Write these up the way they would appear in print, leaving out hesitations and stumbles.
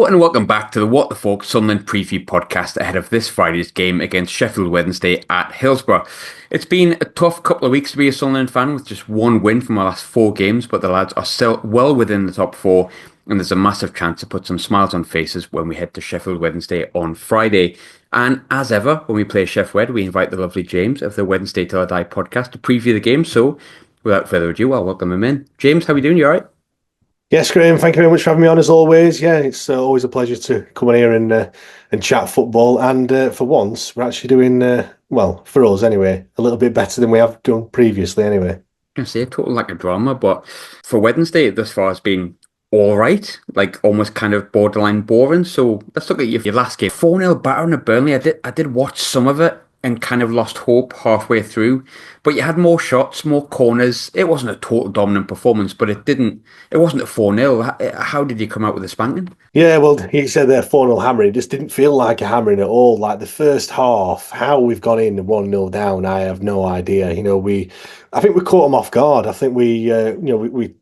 And welcome back to the What the Falk Sunderland preview podcast ahead of this Friday's game against Sheffield Wednesday at Hillsbrough. It's been a tough couple of weeks to be a Sunderland fan with just one win from our last four games, but the lads are still well within the top four, and there's a massive chance to put some smiles on faces when we head to Sheffield Wednesday on Friday. And as ever, when we play Sheff Wed, we invite the lovely James of the Wednesday Till I Die podcast to preview the game. So, without further ado, I'll welcome him in. James, how are you doing? You all right? Yes, Graham, thank you very much for having me on as always. Yeah, it's always a pleasure to come in here and chat football. And for once, we're actually doing, well, for us anyway, a little bit better than we have done previously anyway. I say total like a drama, but for Wednesday, thus far has been all right, like almost kind of borderline boring. So let's look at your last game. 4-0 battering at Burnley. I did watch some of it and kind of lost hope halfway through. But you had more shots, more corners. It wasn't a total dominant performance, but it wasn't a 4-0. How did you come out with a spanking? Yeah, well, you said there 4-0 hammering. It just didn't feel like a hammering at all. Like the first half, how we've gone in 1-0 down, I have no idea. I think we caught them off guard. I think we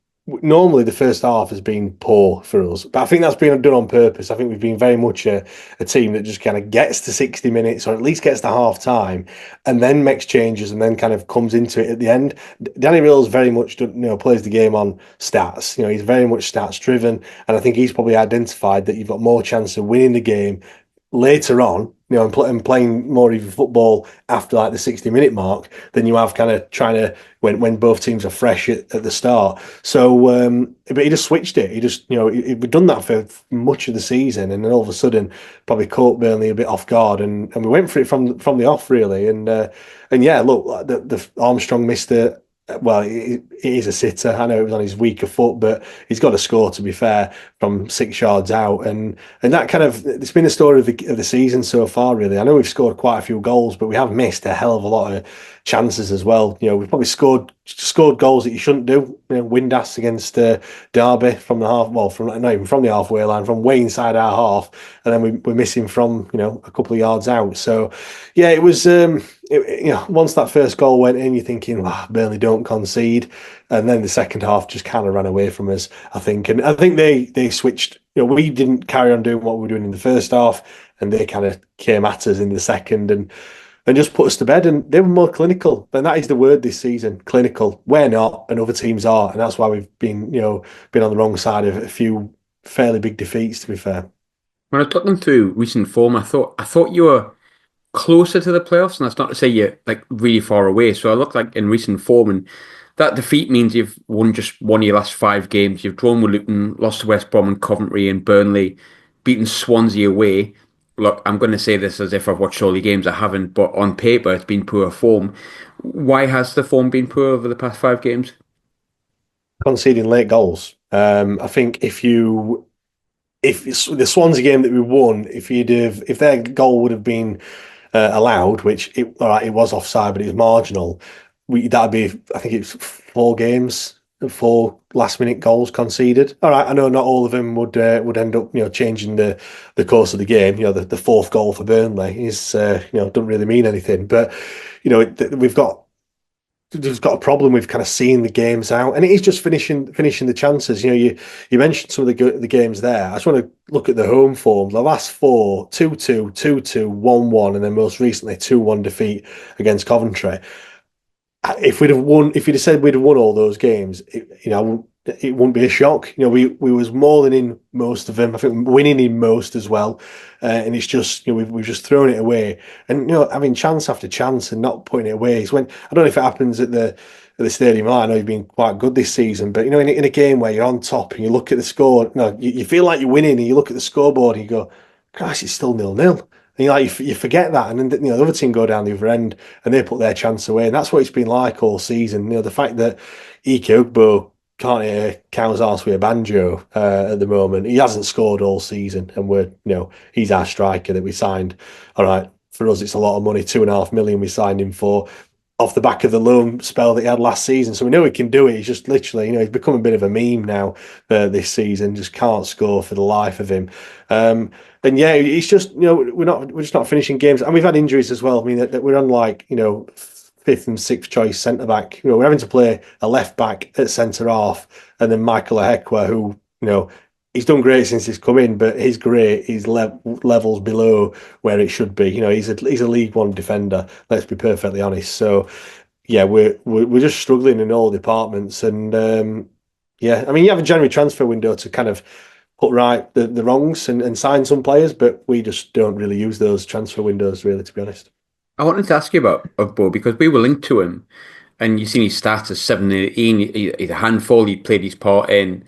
normally the first half has been poor for us, but I think that's been done on purpose. I think we've been very much a team that just kind of gets to 60 minutes or at least gets to half time and then makes changes and then kind of comes into it at the end. Danny Rill's very much plays the game on stats. He's very much stats driven, and I think he's probably identified that you've got more chance of winning the game later on, and playing more even football after like the 60-minute mark than you have kind of trying to when both teams are fresh at the start. So, but he just switched it. He just, we've done that for much of the season, and then all of a sudden probably caught Burnley a bit off guard, and we went for it from the off really. And yeah, look, the Armstrong missed it. Well, he is a sitter. I know it was on his weaker foot, but he's got to score, to be fair, from 6 yards out. And that kind of, it's been the story of the season so far, really. I know we've scored quite a few goals, but we have missed a hell of a lot of chances as well. We've probably scored goals that you shouldn't do. Windass against Derby from the half, well, from not even from the halfway line, from way inside our half, and then we're missing from a couple of yards out. So yeah, it was once that first goal went in, you're thinking, wow, Burnley don't concede, and then the second half just kind of ran away from us, I think. And I think they switched. We didn't carry on doing what we were doing in the first half, and they kind of came at us in the second and just put us to bed. And they were more clinical. And that is the word this season, clinical. We're not, and other teams are. And that's why we've been on the wrong side of a few fairly big defeats, to be fair. When I was looking through recent form, I thought you were closer to the playoffs, and that's not to say you're like really far away. So I look like in recent form, and that defeat means you've won just one of your last 5 games. You've drawn with Luton, lost to West Brom and Coventry and Burnley, beaten Swansea away. Look, I'm going to say this as if I've watched all the games. I haven't, but on paper, it's been poor form. Why has the form been poor over the past 5 games? Conceding late goals. I think if the Swansea game that we won, if their goal would have been allowed, which it was offside, but it was marginal. That'd be, I think it's 4 games, 4 last-minute goals conceded. All right, I know not all of them would end up changing the course of the game. The 4th goal for Burnley is doesn't really mean anything, but we've got a problem with kind of seeing the games out, and it is just finishing the chances. You mentioned some of the games there. I just want to look at the home form. The last 4, 2-2, 2-2, 1-1, and then most recently 2-1 defeat against Coventry. If you'd have said we'd have won all those games, it wouldn't be a shock. We was more than in most of them. I think winning in most as well, and it's just we've just thrown it away, and having chance after chance and not putting it away. Is when I don't know if it happens at the stadium. I know you've been quite good this season, but in a game where you're on top and you look at the score, you feel like you're winning, and you look at the scoreboard and you go, "Christ, it's still 0-0." And you forget that, and then the other team go down the other end and they put their chance away, and that's what it's been like all season. The fact that Ike Ugbo can't hear cow's arse with a banjo at the moment. He hasn't scored all season, and he's our striker that we signed. All right, for us it's a lot of money, 2.5 million we signed him for, off the back of the loan spell that he had last season. So we know he can do it. He's just literally, he's become a bit of a meme now this season. Just can't score for the life of him. And yeah, it's just we're just not finishing games, and we've had injuries as well. I mean, that we're on like 5th and 6th choice centre back. We're having to play a left back at centre half, and then Michael Ahekwa, who he's done great since he's come in, but his great is levels below where it should be. He's a League One defender. Let's be perfectly honest. So yeah, we're just struggling in all departments, and yeah, I mean, you have a January transfer window to kind of put right the wrongs and sign some players, but we just don't really use those transfer windows, really, to be honest. I wanted to ask you about Ugbo because we were linked to him, and you've seen his stats as 7 and 18. He's a handful. He played his part in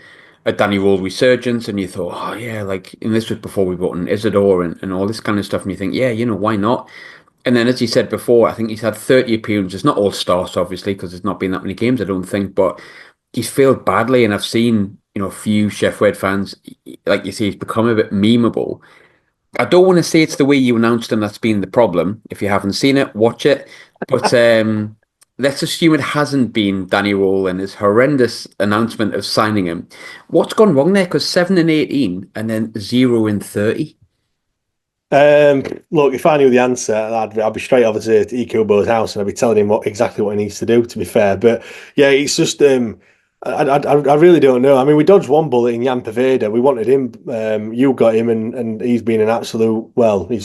a Danny Role resurgence, and you thought, oh yeah, like, and this was before we brought in Isidore and all this kind of stuff, and you think, yeah, why not? And then, as you said before, I think he's had 30 appearances, not all starts, obviously, because there's not been that many games, I don't think, but he's failed badly, and I've seen, a few Sheffield fans, like you say, he's become a bit memeable. I don't want to say it's the way you announced him that's been the problem. If you haven't seen it, watch it. But let's assume it hasn't been Danny Role and his horrendous announcement of signing him. What's gone wrong there? Because 7 and 18 and then 0 and 30. Look, if I knew the answer, I'd be straight over to Ike Ugbo's house and I'd be telling him exactly what he needs to do, to be fair. But yeah, it's just I really don't know. I mean, we dodged one bullet in Jan Poveda. We wanted him. You got him, and he's been an absolute. Well, he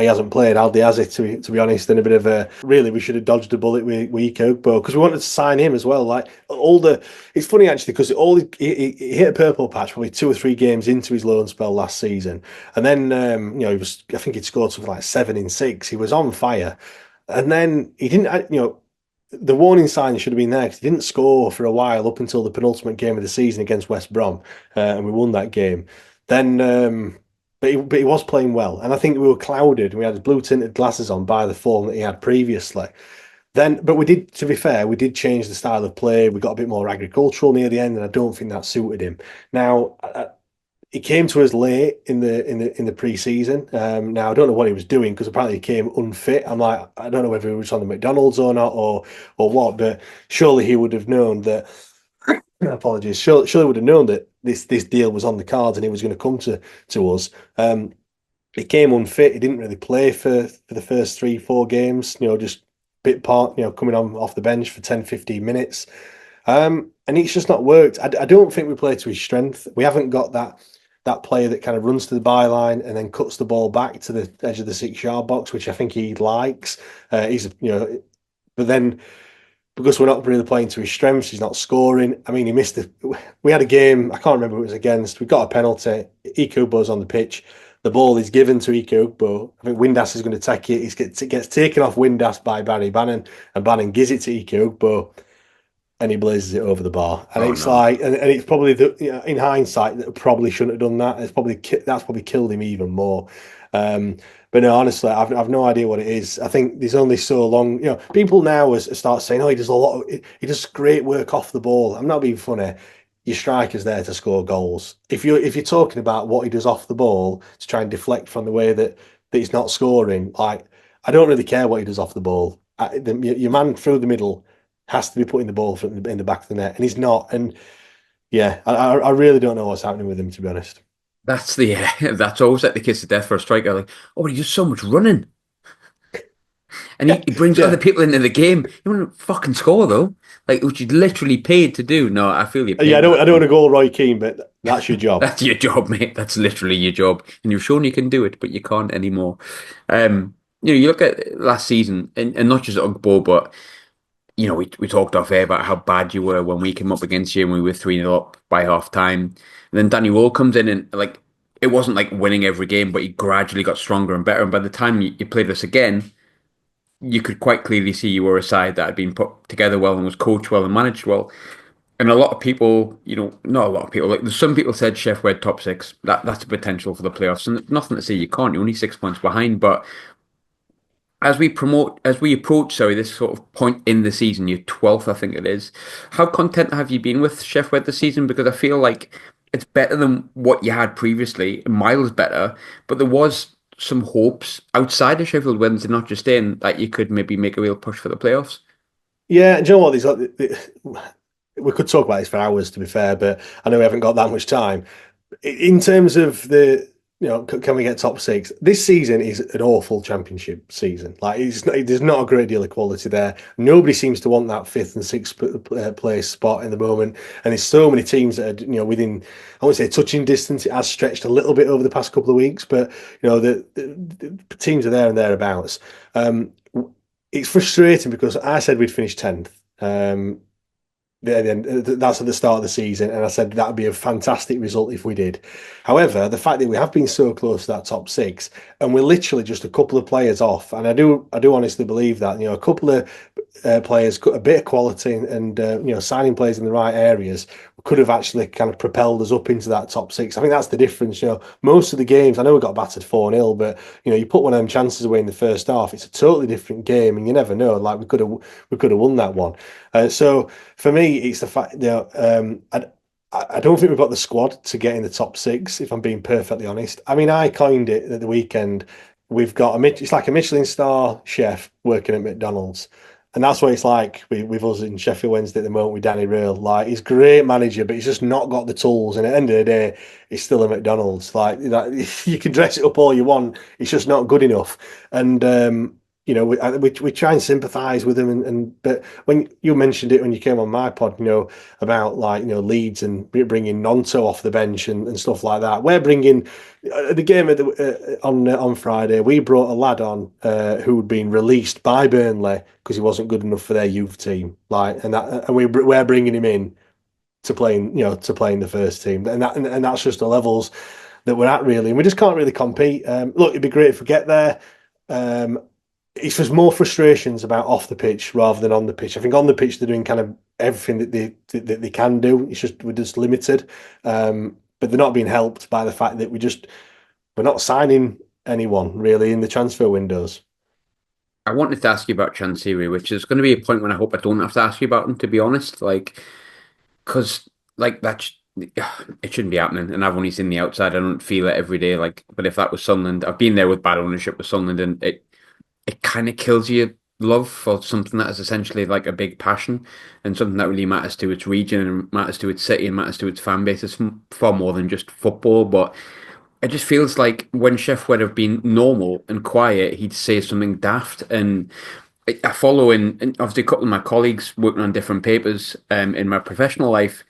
hasn't played hardly, has he? To be honest, and a bit of a really we should have dodged a bullet with Ike Ugbo because we wanted to sign him as well. Like it's funny actually because he hit a purple patch probably 2 or 3 games into his loan spell last season, and then I think he'd scored something like 7 in 6. He was on fire, and then he didn't. The warning sign should have been there because he didn't score for a while up until the penultimate game of the season against West Brom, and we won that game. Then, but he was playing well, and I think we were clouded. We had blue tinted glasses on by the form that he had previously. But we did, to be fair, we did change the style of play. We got a bit more agricultural near the end, and I don't think that suited him. Now, he came to us late in the pre-season. Now I don't know what he was doing because apparently he came unfit. I'm like, I don't know whether he was on the McDonald's or not or what, but surely he would have known that. Apologies. Surely would have known that this deal was on the cards and he was going to come to us. He came unfit. He didn't really play for the first 3-4 games. Just bit part. Coming on off the bench for 10-15 minutes. And it's just not worked. I don't think we play to his strength. We haven't got that player that kind of runs to the byline and then cuts the ball back to the edge of the 6-yard box, which I think he likes. But then because we're not really playing to his strengths, he's not scoring. I mean, we had a game, I can't remember who it was against. We got a penalty. Ike Ugbo's on the pitch. The ball is given to Ike Ugbo. I think Windass is going to take it. It gets taken off Windass by Barry Bannon, and Bannon gives it to Ike Ugbo. And he blazes it over the bar, and it's no. And it's probably in hindsight that probably shouldn't have done that. That's probably killed him even more. But no, honestly, I've no idea what it is. I think there's only so long. People now start saying, "Oh, he does a lot. He does great work off the ball." I'm not being funny. Your striker's there to score goals. If you're talking about what he does off the ball to try and deflect from the way that he's not scoring, like I don't really care what he does off the ball. Your man through the middle has to be putting the ball in the back of the net, and he's not. And yeah, I really don't know what's happening with him, to be honest. That's that's always like the kiss of death for a striker. Like, oh, he does so much running, and he brings other people into the game. You want to fucking score though, like which you literally paid to do. No, I feel you. Yeah, I don't want to go Roy Keane, but that's your job. That's your job, mate. That's literally your job, and you've shown you can do it, but you can't anymore. You look at last season, and not just Ugbo, but we talked off air about how bad you were when we came up against you and we were 3-0 up by half time. And then Danny Role comes in and like it wasn't like winning every game, but he gradually got stronger and better. And by the time you played us again, you could quite clearly see you were a side that had been put together well and was coached well and managed well. And a lot of people, not a lot of people, like some people said Sheffield top 6. That's a potential for the playoffs. And nothing to say you can't. You're only 6 points behind, but as we approach, this sort of point in the season, your 12th, I think it is. How content have you been with Sheffield this season? Because I feel like it's better than what you had previously, miles better. But there was some hopes outside of Sheffield Wednesday, not just in, that you could maybe make a real push for the playoffs. Yeah, do you know what? We could talk about this for hours, to be fair, but I know we haven't got that much time. In terms of can we get top six? This season is an awful championship season. Like, there's not a great deal of quality there. Nobody seems to want that fifth and sixth place spot in the moment. And there's so many teams that are, within, I won't say touching distance. It has stretched a little bit over the past couple of weeks, but the teams are there and thereabouts. It's frustrating because I said we'd finish 10th. That's at the start of the season, and I said that would be a fantastic result if we did. However, the fact that we have been so close to that top six, and we're literally just a couple of players off, and I do honestly believe that a couple of players, a bit of quality, and signing players in the right areas could have actually kind of propelled us up into that top six. I think that's the difference. Most of the games, I know we got battered 4-0, but you put one of them chances away in the first half, it's a totally different game, and you never know. Like, we could have won that one. So for me, it's the fact I don't think we've got the squad to get in the top six, if I'm being perfectly honest. I mean, I coined it at the weekend. We've got it's like a Michelin star chef working at McDonald's. And that's what it's like with us in Sheffield Wednesday at the moment with Danny Röhl. Like, he's a great manager, but he's just not got the tools. And at the end of the day, he's still a McDonald's. Like, you can dress it up all you want, it's just not good enough. And we try and sympathise with him, but when you mentioned it when you came on my pod, about Leeds and bringing Nonto off the bench and stuff like that. We're bringing the game on Friday. We brought a lad on who'd been released by Burnley because he wasn't good enough for their youth team. We're bringing him in to play in the first team, and that's just the levels that we're at, really. And we just can't really compete. Look, it'd be great if we get there. It's just more frustrations about off the pitch rather than on the pitch. I think on the pitch they're doing kind of everything that they can do. It's just we're just limited, but they're not being helped by the fact that we're not signing anyone really in the transfer windows. I wanted to ask you about Chansiri, which is going to be a point when I hope I don't have to ask you about him, to be honest. Like, because it shouldn't be happening, and I've only seen the outside. I don't feel it every day. Like, but if that was Sunderland, I've been there with bad ownership with Sunderland, and it kind of kills your love for something that is essentially like a big passion and something that really matters to its region and matters to its city and matters to its fan base. It's far more than just football, but it just feels like when Chef would have been normal and quiet, he'd say something daft. And I follow and obviously a couple of my colleagues working on different papers in my professional life.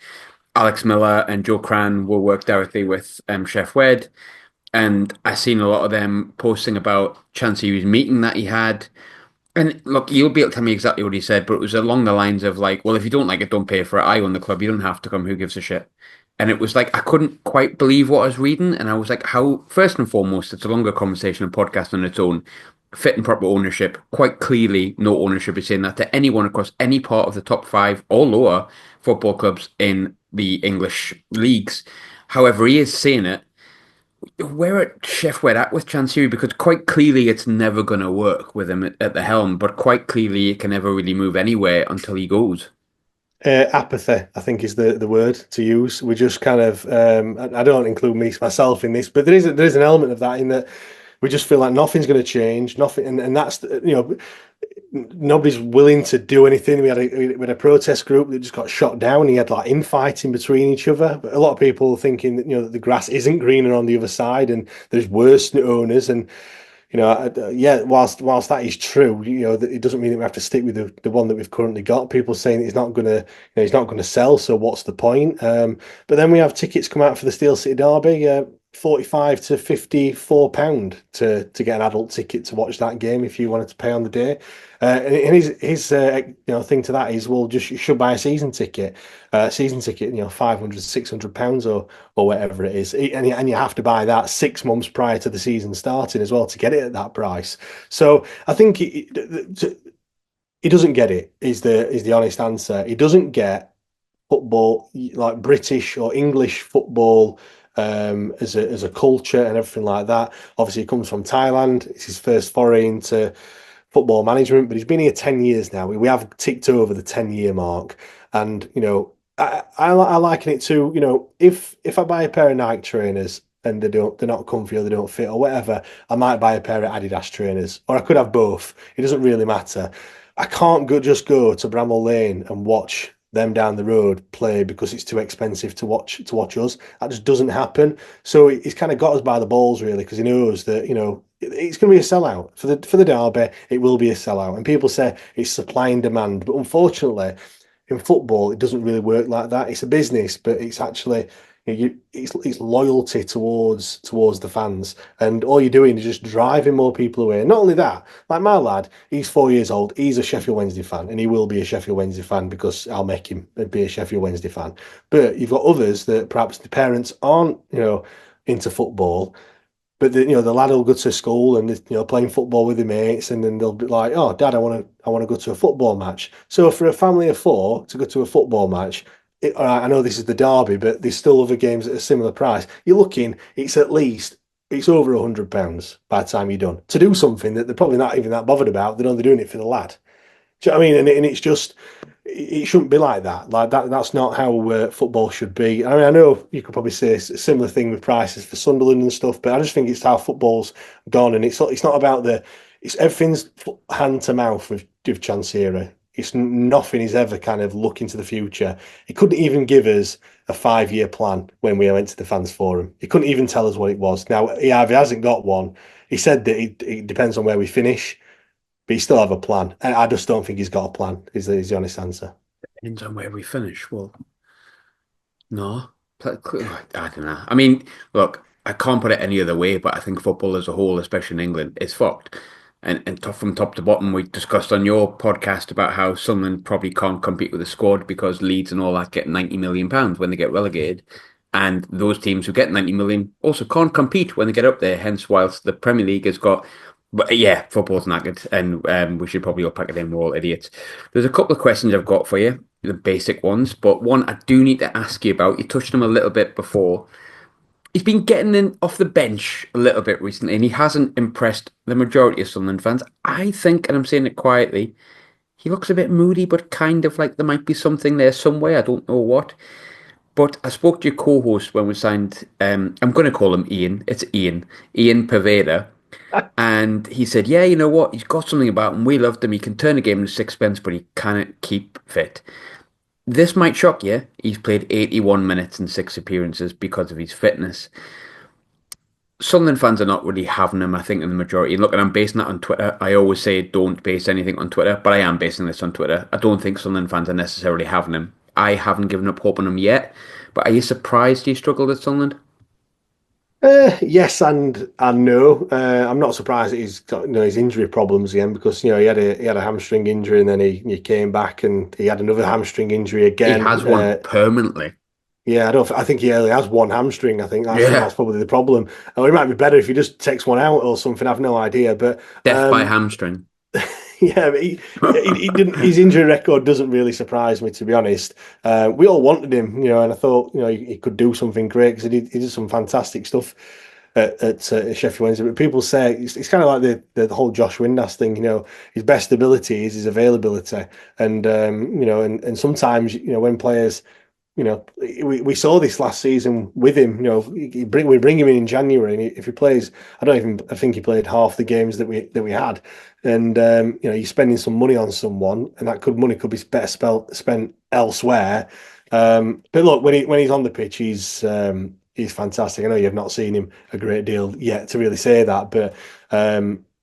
Alex Miller and Joe Cran will work directly with Chef Wed. And I seen a lot of them posting about Chansiri's meeting that he had. And look, you'll be able to tell me exactly what he said, but it was along the lines of like, well, if you don't like it, don't pay for it. I own the club. You don't have to come. Who gives a shit? And it was like, I couldn't quite believe what I was reading. And I was like, how, first and foremost, it's a longer conversation and podcast on its own. Fit and proper ownership. Quite clearly, no ownership is saying that to anyone across any part of the top five or lower football clubs in the English leagues. However, he is saying it. Where at Chef Wed at with Chansiri? Because quite clearly it's never going to work with him at the helm, but quite clearly it can never really move anywhere until he goes. Apathy, I think, is the word to use. We just kind of, I don't include myself in this, but there is an element of that in that we just feel like nothing's going to change, nothing, and that's nobody's willing to do anything. We had a protest group that just got shot down. He had like infighting between each other. But a lot of people thinking that that the grass isn't greener on the other side, and there's worse owners. And yeah, whilst that is true, it doesn't mean that we have to stick with the one that we've currently got. People saying he's not gonna, he's not gonna sell. So what's the point? But then we have tickets come out for the Steel City Derby. 45 to 54 pound to get an adult ticket to watch that game if you wanted to pay on the day. And his thing to that is, well, just you should buy a season ticket, 500 £600 or whatever it is, and you have to buy that 6 months prior to the season starting as well to get it at that price. So I think he doesn't get it is the honest answer. He doesn't get football, like British or English football, as a culture and everything like that. Obviously, he comes from Thailand. It's his first foray into football management, but he's been here 10 years now. We have ticked over the 10-year mark, and I liken it to if I buy a pair of Nike trainers and they're not comfy or they don't fit or whatever, I might buy a pair of Adidas trainers, or I could have both. It doesn't really matter. I can't just go to Bramall Lane and watch them down the road play because it's too expensive to watch us. That just doesn't happen. So he's kind of got us by the balls really because he knows that it's going to be a sellout for the derby. It will be a sellout, and people say it's supply and demand, but unfortunately, in football, it doesn't really work like that. It's a business, but it's actually it's loyalty towards the fans, and all you're doing is just driving more people away. Not only that, like my lad, he's 4 years old. He's a Sheffield Wednesday fan, and he will be a Sheffield Wednesday fan because I'll make him be a Sheffield Wednesday fan. But you've got others that perhaps the parents aren't, into football, but the lad will go to school and playing football with their mates, and then they'll be like, "Oh, Dad, I want to go to a football match." So for a family of four to go to a football match, all right, I know this is the derby, but there's still other games at a similar price. You're looking, it's over £100 by the time you're done to do something that they're probably not even that bothered about. They're only doing it for the lad. Do you know what I mean? And it's just, it shouldn't be like that. Like that, that's not how football should be. I mean, I know you could probably say a similar thing with prices for Sunderland and stuff, but I just think it's how football's gone, and it's not about it's everything's hand to mouth with Chansiri. It's nothing is ever kind of looking to the future. He couldn't even give us a 5-year plan when we went to the fans forum. He couldn't even tell us what it was. Now he either hasn't got one. He said that it depends on where we finish, but he still have a plan. I just don't think he's got a plan. Is the honest answer. Depends on where we finish. Well, no. I don't know. I mean, look, I can't put it any other way, but I think football as a whole, especially in England, is fucked. And top from top to bottom, we discussed on your podcast about how Sunderland probably can't compete with the squad because Leeds and all that get £90 million when they get relegated. And those teams who get 90 million also can't compete when they get up there. Hence, whilst the Premier League has got, but yeah, football's knackered, and we should probably all pack it in. We're all idiots. There's a couple of questions I've got for you, the basic ones, but one I do need to ask you about. You touched on him a little bit before. He's been getting in off the bench a little bit recently, and he hasn't impressed the majority of Sunderland fans. I think, and I'm saying it quietly, he looks a bit moody, but kind of like there might be something there somewhere. I don't know what. But I spoke to your co-host when we signed. I'm going to call him Ian. It's Ian Poveda, and he said, "Yeah, you know what? He's got something about him. We loved him. He can turn a game into sixpence, but he can't keep fit." This might shock you. He's played 81 minutes and 6 appearances because of his fitness. Sunderland fans are not really having him, I think, in the majority. And look, and I'm basing that on Twitter. I always say don't base anything on Twitter, but I am basing this on Twitter. I don't think Sunderland fans are necessarily having him. I haven't given up hope on him yet, but are you surprised he struggled at Sunderland? Yes and no. I'm not surprised that he's got his injury problems again because he had a hamstring injury and then he came back and he had another hamstring injury He again. has one permanently. Yeah, I think he only has one hamstring. I think that's Yeah. that's probably the problem. Or it might be better if he just takes one out or something. I've no idea, but Death by hamstring. yeah, but he didn't. His injury record doesn't really surprise me, to be honest. We all wanted him, and I thought, he could do something great because he did some fantastic stuff at Sheffield Wednesday. But people say it's kind of like the whole Josh Windass thing. His best ability is his availability, and sometimes when players. We saw this last season with him. We bring him in January, and if he plays, I think he played half the games that we had, and you're spending some money on someone, and that money could be better spent elsewhere. But look, when he's on the pitch, he's fantastic. I know you've not seen him a great deal yet to really say that, but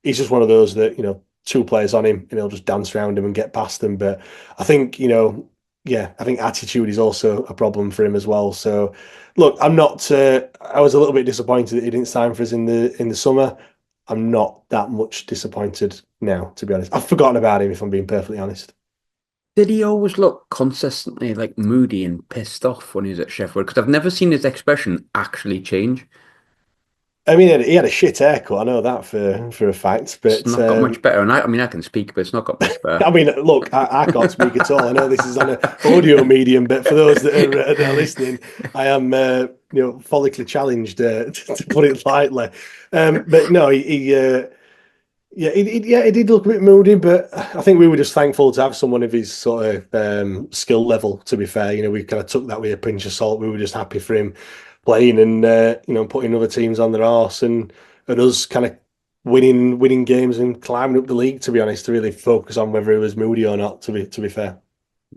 he's just one of those that two players on him, and he'll just dance around him and get past them. But I think yeah, I think attitude is also a problem for him as well. So, look, I'm not. I was a little bit disappointed that he didn't sign for us in the summer. I'm not that much disappointed now, to be honest. I've forgotten about him, if I'm being perfectly honest. Did he always look consistently like moody and pissed off when he was at Sheffield? Because I've never seen his expression actually change. I mean, he had a shit haircut. I know that for a fact. It's But not got much better. And I mean, I can speak, but it's not got much better. I mean, look, I can't speak at all. I know this is on an audio medium, but for those that are listening, I am follically challenged to put it lightly. But no, he did look a bit moody, but I think we were just thankful to have someone of his sort of skill level. To be fair, we kind of took that with a pinch of salt. We were just happy for him playing and putting other teams on their arse and us kind of winning games and climbing up the league. To be honest, to really focus on whether it was moody or not. To be fair.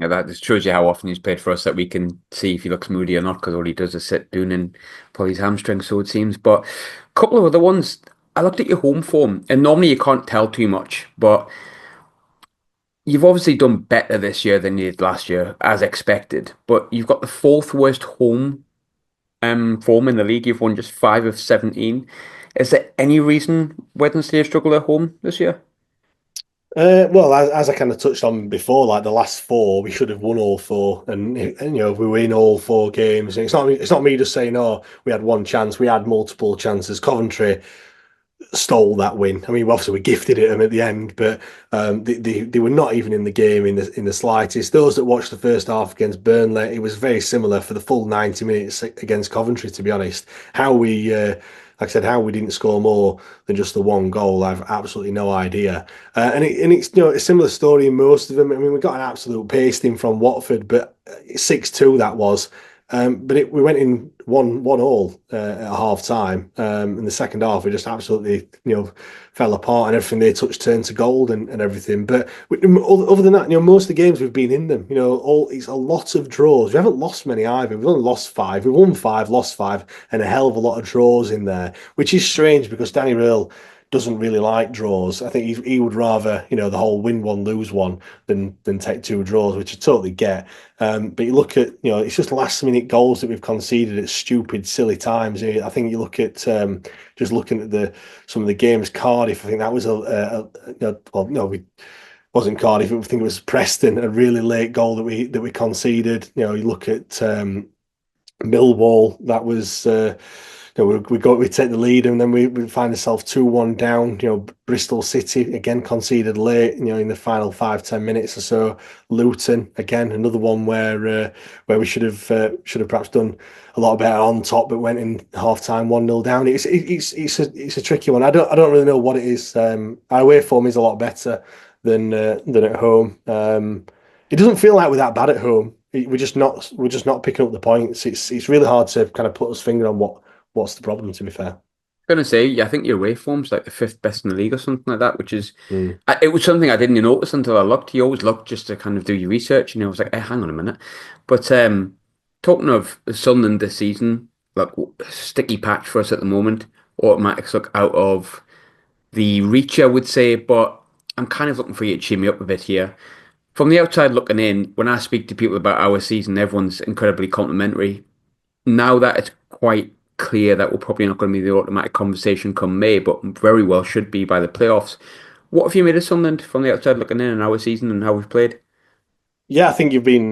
Yeah, that just shows you how often he's played for us that we can see if he looks moody or not because all he does is sit down and pull his hamstring, so it seems. But a couple of other ones, I looked at your home form, and normally you can't tell too much, but you've obviously done better this year than you did last year, as expected. But you've got the fourth worst home form in the league. You've won just 5 of 17. Is there any reason Wednesday have struggled at home this year? Well, as I kind of touched on before, like the last four, we should have won all four, and if we win all four games, it's not me just saying, oh, we had one chance. We had multiple chances. Coventry stole that win. I mean, obviously we gifted it them at the end, but they were not even in the game in the slightest. Those that watched the first half against Burnley, it was very similar for the full 90 minutes against Coventry. To be honest, how we like I said, how we didn't score more than just the one goal, I've absolutely no idea. And it's a similar story in most of them. I mean, we got an absolute pasting from Watford, but 6-2 that was. But we went in one all at half time. In the second half, we just absolutely fell apart, and everything they touched turned to gold and everything. But other than that, most of the games we've been in them, all it's a lot of draws. We haven't lost many either. We've only lost five. We won five, lost five, and a hell of a lot of draws in there, which is strange because Danny Röhl doesn't really like draws. I think he would rather, the whole win one, lose one than take two draws, which I totally get. But you look at, it's just last minute goals that we've conceded at stupid, silly times. I think you look at just looking at some of the games, Cardiff. I think that was well, no, we wasn't Cardiff. I think it was Preston, a really late goal that we conceded. You look at Millwall. That was. We take the lead and then we find ourselves 2-1 down. Bristol City again conceded late. In the final 5-10 minutes or so. Luton again, another one where we should have perhaps done a lot better on top, but went in half time 1-0 down. It's a tricky one. I don't really know what it is. Our away form is a lot better than at home. It doesn't feel like we're that bad at home. We're just not picking up the points. It's really hard to kind of put us finger on what's the problem, to be fair. Gonna say, yeah, I think your away form's like the fifth best in the league or something like that, which is Mm. it was something I didn't notice until I looked. You always look just to kind of do your research, and I was like, hey, hang on a minute. But talking of Sunderland this season, like sticky patch for us at the moment. Automatics look out of the reach, I would say, but I'm kind of looking for you to cheer me up a bit here. From the outside looking in, when I speak to people about our season, everyone's incredibly complimentary. Now that it's quite clear that we're probably not going to be the automatic conversation come May, but very well should be by the playoffs. What have you made of Sunderland from the outside looking in our season and how we've played? Yeah, I think you've been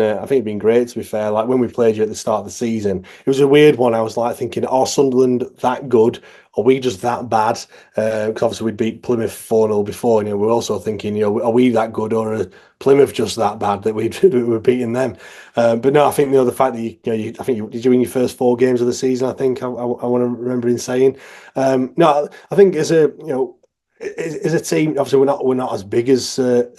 great, to be fair. Like when we played you at the start of the season, it was a weird one. I was like thinking, are Sunderland that good? Are we just that bad? Because obviously we'd beat Plymouth 4-0 before, and we're also thinking, are we that good, or are Plymouth just that bad that we were beating them? But no, I think the fact that I think did you win your first four games of the season? I think I want to remember in saying, no, I think as a team, obviously we're not as big as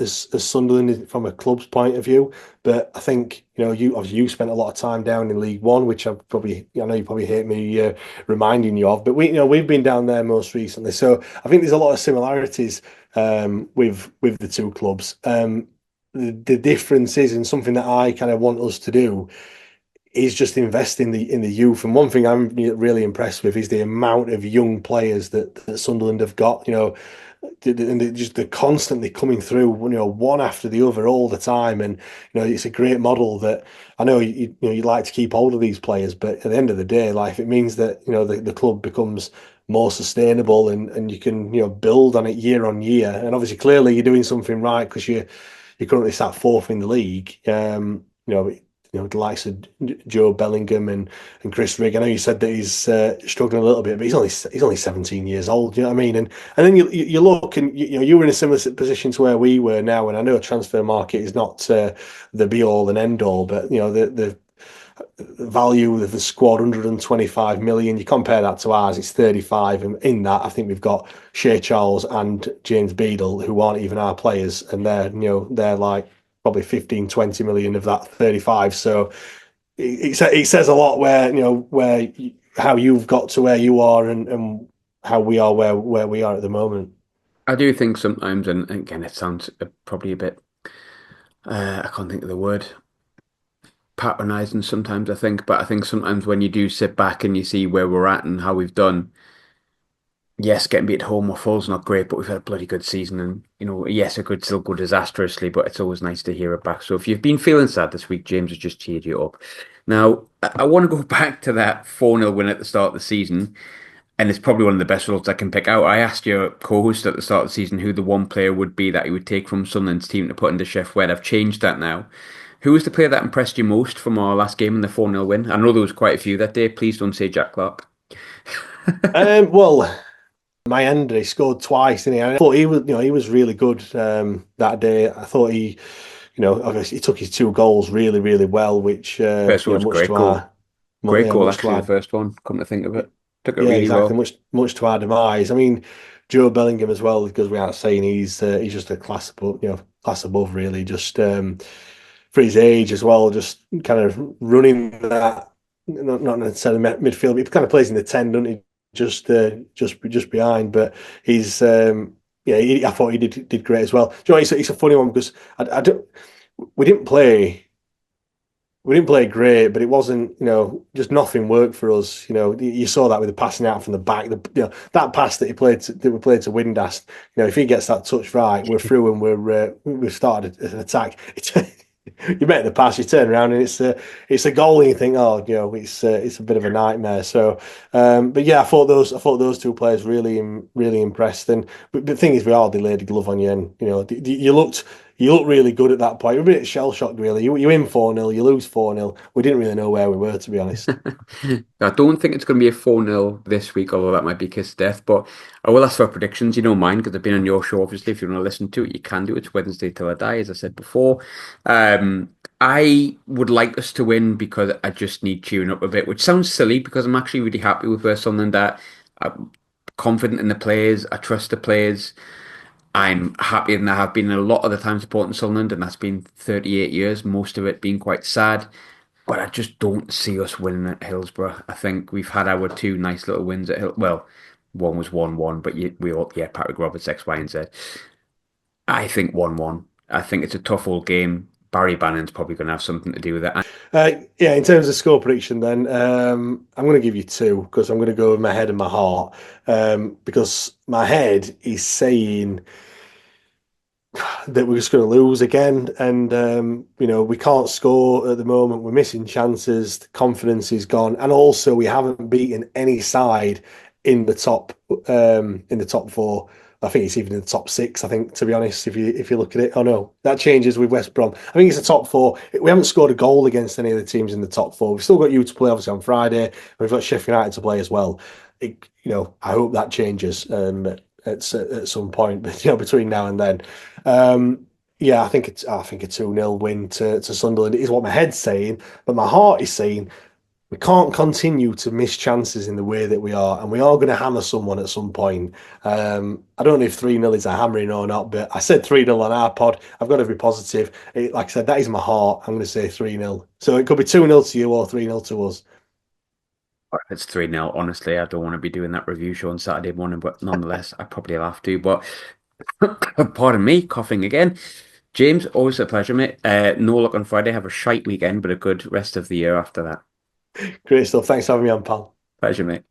Sunderland from a club's point of view, but I think you spent a lot of time down in League One, which I know you probably hate me reminding you of, but we've been down there most recently, so I think there's a lot of similarities with the two clubs. The difference is, and something that I kind of want us to do, is just invest in the youth. And one thing I'm really impressed with is the amount of young players that Sunderland have got. And they're constantly coming through, one after the other all the time. And it's a great model that I know you like to keep hold of these players, but at the end of the day, like, if it means that the club becomes more sustainable and you can build on it year on year. And obviously, clearly, you're doing something right because you're currently sat fourth in the league. The likes of Joe Bellingham and Chris Rigg. I know you said that he's struggling a little bit, but he's only 17 years old. You know what I mean? And then you look, and you were in a similar position to where we were now. And I know a transfer market is not the be all and end all, but the value of the squad, 125 million. You compare that to ours, it's 35, and in that, I think we've got Shea Charles and James Beadle, who aren't even our players, and they're like probably 15, 20 million of that 35. So it says a lot where how you've got to where you are, and how we are where we are at the moment. I do think sometimes, and again, it sounds probably a bit I can't think of the word, patronizing sometimes, I think, but I think sometimes when you do sit back and you see where we're at and how we've done, yes, getting beat at home or full's not great, but we've had a bloody good season. And, yes, it could still go disastrously, but it's always nice to hear it back. So if you've been feeling sad this week, James has just cheered you up. Now, I want to go back to that 4-0 win at the start of the season, and it's probably one of the best results I can pick out. I asked your co-host at the start of the season who the one player would be that he would take from Sunderland's team to put into Sheffield. I've changed that now. Who was the player that impressed you most from our last game in the 4-0 win? I know there was quite a few that day. Please don't say Jack Clark. Well, my end, he scored twice, didn't he? I thought he was really good that day. I thought obviously he took his two goals really, really well, which First one was a much great to goal. our Great goal, much to actually, the our first one, come to think of it. Took it yeah, really exactly, well. much to our demise. I mean, Joe Bellingham as well, because we aren't saying he's just a class above really, just for his age as well, just kind of running that, not necessarily midfield, but he kind of plays in the 10, doesn't he? Just behind, but he's yeah, I thought he did great as well. Do you know, it's a funny one because I don't we didn't play we didn't play great, but it wasn't, just nothing worked for us. You saw that with the passing out from the back. That pass that we played to Windass. If he gets that touch right, we're through and we've started an attack. You make the pass, you turn around and it's a goal, and you think, oh, it's a bit of a nightmare. So, but yeah, I thought those two players really impressed. And but the thing is, we all laid a glove on you, and you looked really good at that point. We're a bit shell shocked, really. You win 4-0, you lose 4-0. We didn't really know where we were, to be honest. I don't think it's going to be a 4-0 this week, although that might be kiss death. But I will ask for predictions. You know mine, because I've been on your show, obviously. If you want to listen to it, you can do it. It's Wednesday Till I Die, as I said before. Um, I would like us to win because I just need tuning up a bit, which sounds silly because I'm actually really happy with where Sunderland are. I'm confident in the players. I trust the players. I'm happier than I have been a lot of the time supporting Sunderland, and that's been 38 years, most of it being quite sad. But I just don't see us winning at Hillsbrough. I think we've had our two nice little wins at Hill. Well, one was 1-1, but Patrick Roberts, X, Y, and Z. I think 1-1. I think it's a tough old game. Barry Bannon's probably going to have something to do with it. Yeah, in terms of score prediction, then I'm going to give you two because I'm going to go with my head and my heart. Because my head is saying that we're just going to lose again. And, we can't score at the moment. We're missing chances. The confidence is gone. And also, we haven't beaten any side in the top four. I think it's even in the top six. I think, to be honest, if you look at it, oh no, that changes with West Brom. I think it's the top four. We haven't scored a goal against any of the teams in the top four. We've still got you to play, obviously, on Friday. We've got Sheffield United to play as well. I hope that changes at some point, but between now and then. Yeah, I think a 2-0 win to Sunderland is what my head's saying, but my heart is saying we can't continue to miss chances in the way that we are, and we are going to hammer someone at some point. I don't know if 3-0 is a hammering or not, but I said 3-0 on our pod. I've got to be positive. Like I said, that is my heart. I'm going to say 3-0. So it could be 2-0 to you or 3-0 to us. It's 3-0. Honestly, I don't want to be doing that review show on Saturday morning, but nonetheless, I probably have to. But pardon me, coughing again. James, always a pleasure, mate. No luck on Friday. Have a shite weekend, but a good rest of the year after that. Great stuff. Thanks for having me on, pal. Pleasure, mate.